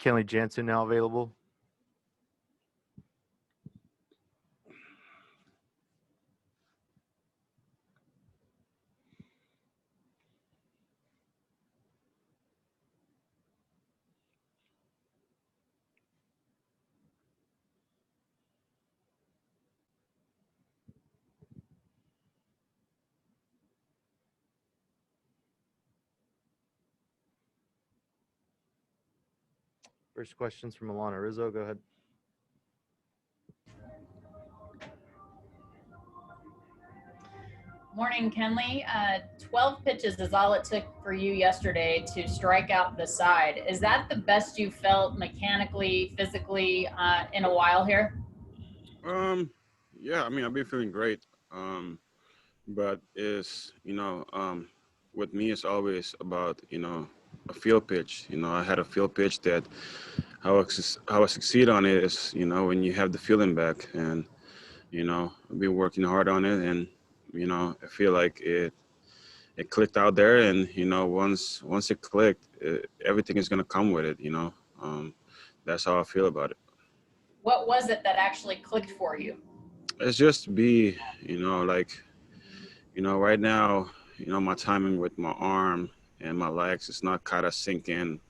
Kenley Jansen now available. First question's from Alana Rizzo. Go ahead. Morning, Kenley. 12 pitches is all it took for you yesterday to strike out the side. Is that the best you felt mechanically, physically in a while here? Yeah, I mean, I've been feeling great. But it's, with me, it's always about, a field pitch. I had a field pitch that how I succeed on it is, when you have the feeling back, and, I've been working hard on it, and, I feel like it clicked out there, and, once it clicked, everything is going to come with it, that's how I feel about it. What was it that actually clicked for you? It's just right now, my timing with my arm and my legs is not kind of sink in,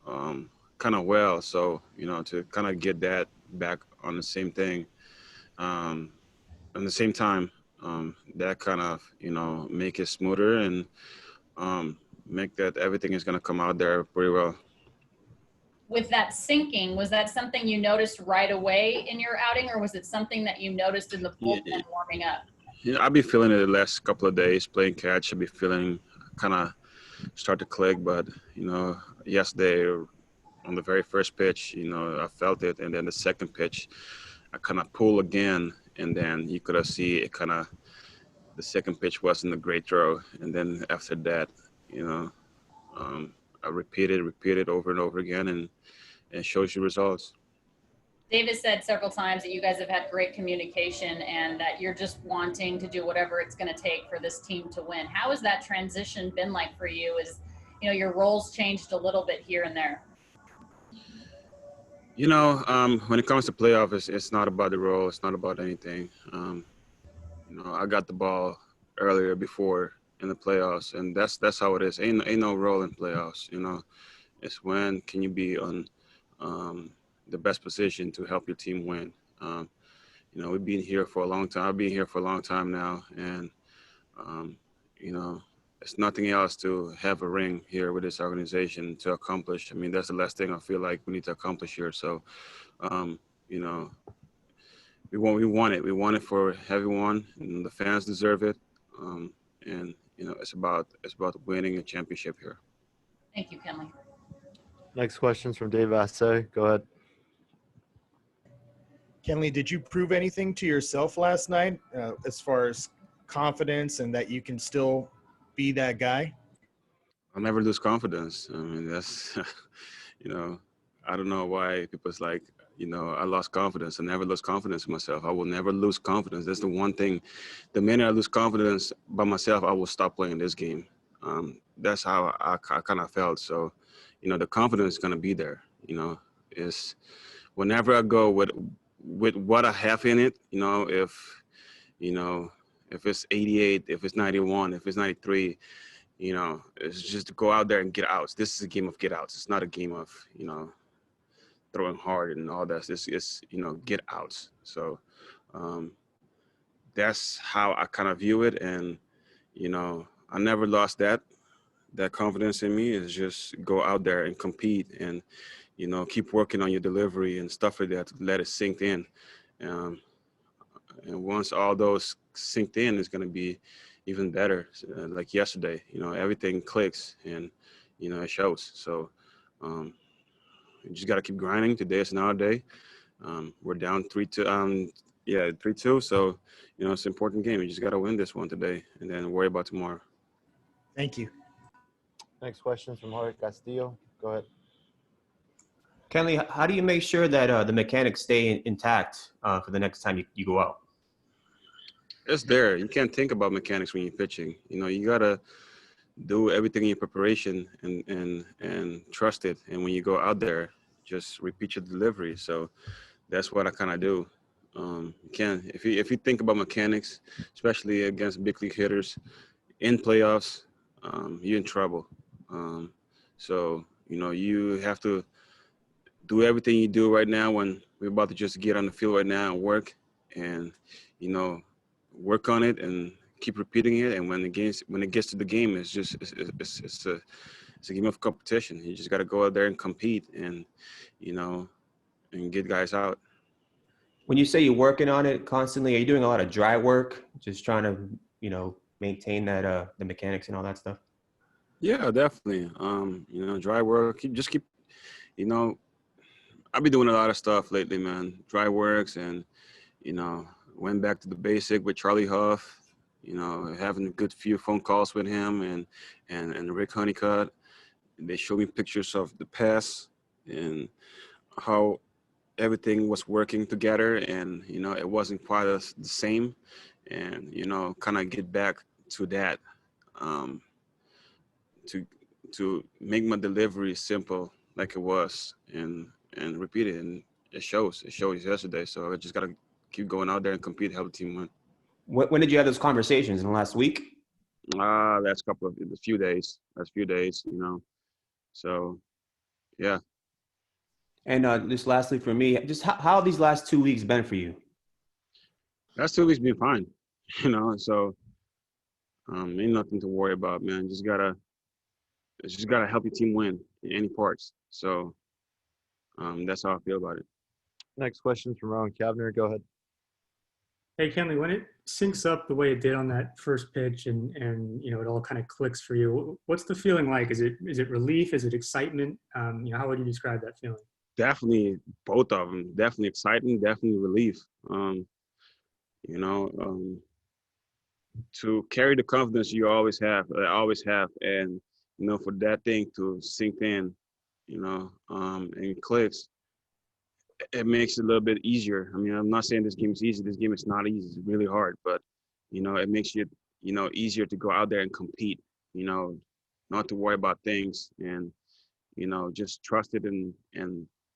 kind of well. So, to kind of get that back on the same thing, at the same time, that kind of, make it smoother and make that everything is going to come out there pretty well. With that sinking, was that something you noticed right away in your outing, or was it something that you noticed in the bullpen warming up? I've been feeling it the last couple of days playing catch. I've been feeling kind of start to click, but, yesterday on the very first pitch, I felt it. And then the second pitch, I kind of pull again. And then you could see it kind of, the second pitch wasn't a great throw. And then after that, I repeated over and over again, and it shows you results. Davis said several times that you guys have had great communication and that you're just wanting to do whatever it's going to take for this team to win. How has that transition been like for you as, your roles changed a little bit here and there? When it comes to playoffs, it's not about the role. It's not about anything. I got the ball earlier before in the playoffs, and that's how it is. Ain't no role in playoffs. It's when can you be on the best position to help your team win. We've been here for a long time. I've been here for a long time now, and it's nothing else to have a ring here with this organization to accomplish. I mean, that's the last thing I feel like we need to accomplish here. So, we want it. We want it for everyone, and the fans deserve it. And it's about winning a championship here. Thank you, Kenley. Next question's from Dave Vasse. Go ahead. Kenley, did you prove anything to yourself last night as far as confidence and that you can still be that guy? I'll never lose confidence. I mean, that's, I don't know why people's like, I lost confidence. I never lost confidence in myself. I will never lose confidence. That's the one thing. The minute I lose confidence by myself, I will stop playing this game. That's how I kind of felt. So, the confidence is going to be there. Is whenever I go with what I have in it, if it's 88, if it's 91, if it's 93, it's just to go out there and get outs. This is a game of get outs. It's not a game of, throwing hard and all that. It's get outs. So that's how I kind of view it. And, I never lost that confidence in me. Is just go out there and compete and, keep working on your delivery and stuff like that to let it sink in. And once all those sinked in, it's going to be even better. Like yesterday, everything clicks and, it shows. So you just got to keep grinding. Today is now a day. We're down 3-2. 3-2. So, it's an important game. You just got to win this one today and then worry about tomorrow. Thank you. Next question's from Jorge Castillo. Go ahead. Kenley, how do you make sure that the mechanics stay intact for the next time you go out? It's there. You can't think about mechanics when you're pitching. You gotta do everything in your preparation and trust it. And when you go out there, just repeat your delivery. So that's what I kind of do. If you think about mechanics, especially against big league hitters in playoffs, you're in trouble. So you have to do everything you do right now when we're about to just get on the field right now and work, and work on it and keep repeating it. And when it gets to the game, it's a game of competition. You just got to go out there and compete, and and get guys out. When you say you're working on it constantly, are you doing a lot of dry work, just trying to, maintain that the mechanics and all that stuff? Yeah, definitely. Dry work. Keep. I've been doing a lot of stuff lately, man. Dry works, and went back to the basic with Charlie Huff. Having a good few phone calls with him and Rick Honeycutt. They showed me pictures of the past and how everything was working together, and it wasn't quite the same, and kind of get back to that, to make my delivery simple like it was, and repeat it, and it shows yesterday. So I just gotta keep going out there and compete, help the team win. When did you have those conversations? In the last week? That's a few days. So yeah. And just lastly for me, just how have these last 2 weeks been for you? Last 2 weeks been fine, so ain't nothing to worry about, man. Just gotta help your team win in any parts. So that's how I feel about it. Next question from Ron Kavner. Go ahead. Hey, Kenley, when it syncs up the way it did on that first pitch and it all kind of clicks for you, what's the feeling like? Is it relief? Is it excitement? How would you describe that feeling? Definitely both of them. Definitely exciting, definitely relief. To carry the confidence I always have, and for that thing to sink in, and clicks, it makes it a little bit easier. I mean, I'm not saying this game is easy. This game is not easy. It's really hard, but it makes it easier to go out there and compete. Not to worry about things, and just trust it and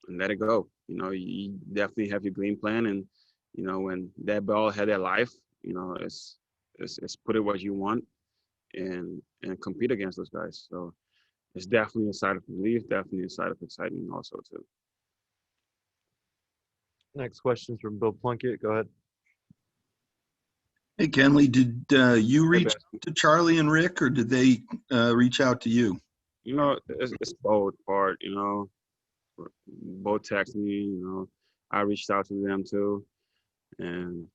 let it go. You definitely have your game plan, and when that ball had that life, it's put it what you want, and compete against those guys. So it's definitely a side of relief, definitely a side of excitement also too. Next question's from Bill Plunkett. Go ahead. Hey, Kenley, did you reach to Charlie and Rick, or did they reach out to you? It's both part. Both text me. I reached out to them too, and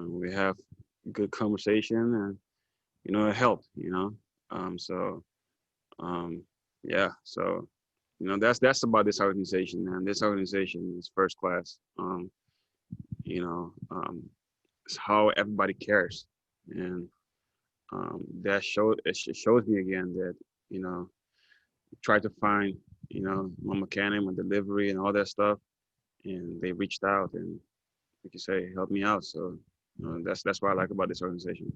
we have good conversation, and it helped. Yeah. So that's about this organization, man. This organization is first class. It's how everybody cares, and it shows me again that try to find my mechanic, my delivery, and all that stuff, and they reached out and, like you say, helped me out. So that's what I like about this organization.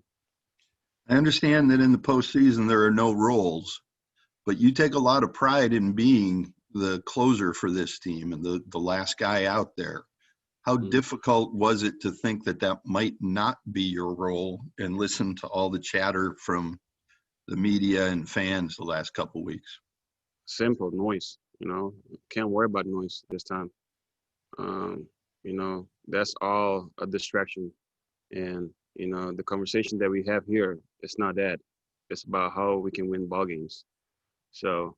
I understand that in the postseason there are no roles, but you take a lot of pride in being the closer for this team and the last guy out there. How difficult was it to think that might not be your role and listen to all the chatter from the media and fans the last couple of weeks? Simple noise, can't worry about noise this time. That's all a distraction. And, the conversation that we have here, it's not that. It's about how we can win ball games. So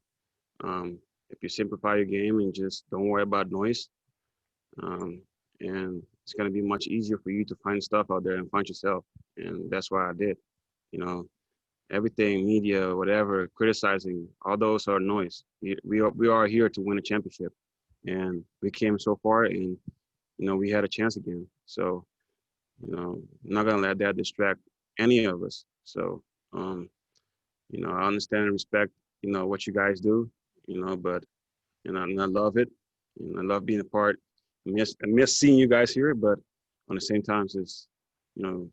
if you simplify your game and just don't worry about noise, and it's going to be much easier for you to find stuff out there and find yourself. And that's what I did. Everything, media, whatever, criticizing, all those are noise. We are here to win a championship. And we came so far, and, we had a chance again. So, I'm not going to let that distract any of us. So, I understand and respect, what you guys do, but, and I love it. And I love being a part. I miss seeing you guys here, but on the same time, it's, I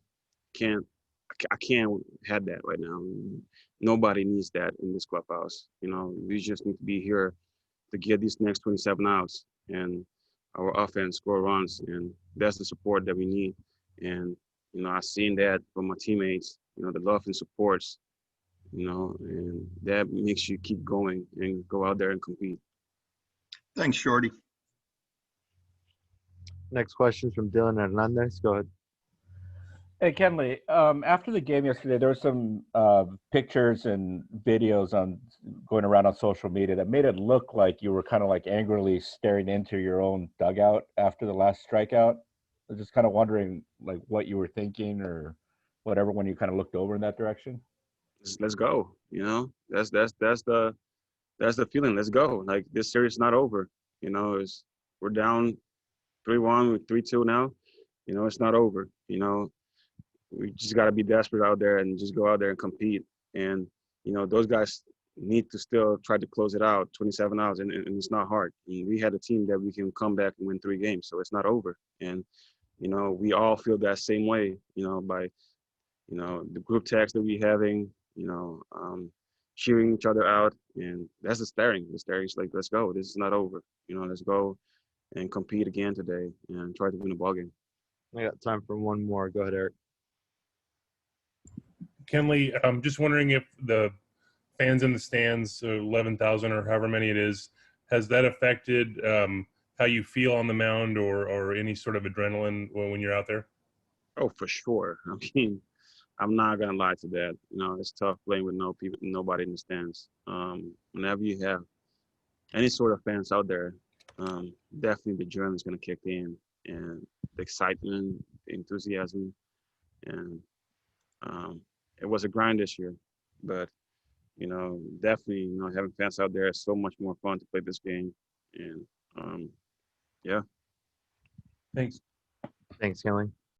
I can't have that right now. Nobody needs that in this clubhouse. You know, we just need to be here to get these next 27 outs and our offense score runs, and that's the support that we need. And you know, I've seen that from my teammates. You know, the love and supports. You know, and that makes you keep going and go out there and compete. Thanks, Shorty. Next question from Dylan Hernandez. Go ahead. Hey, Kenley, after the game yesterday, there were some pictures and videos going around on social media that made it look like you were kind of like angrily staring into your own dugout after the last strikeout. I was just kind of wondering like what you were thinking or whatever when you kind of looked over in that direction. Let's go. You know, that's the feeling. Let's go. Like, this series is not over. You know, we're down 3-1, we're 3-2 now. You know, it's not over. You know, we just got to be desperate out there and just go out there and compete. And, you know, those guys need to still try to close it out, 27 outs, and it's not hard. And we had a team that we can come back and win 3 games, so it's not over. And, you know, we all feel that same way, you know, by, you know, the group text that we're having, you know, cheering each other out. And that's the staring. The staring is like, let's go. This is not over. You know, let's go and compete again today and try to win a ball game. I got time for one more. Go ahead, Eric. Kenley, I'm just wondering if the fans in the stands, 11,000 or however many it is, has that affected how you feel on the mound or any sort of adrenaline when you're out there? Oh, for sure. I mean, I'm not gonna lie to that. You know, it's tough playing with nobody in the stands. Whenever you have any sort of fans out there, definitely the adrenaline is gonna kick in, and the excitement, the enthusiasm, and it was a grind this year, but you know, definitely, you know, having fans out there is so much more fun to play this game, and yeah. Thanks. Thanks, Kenley.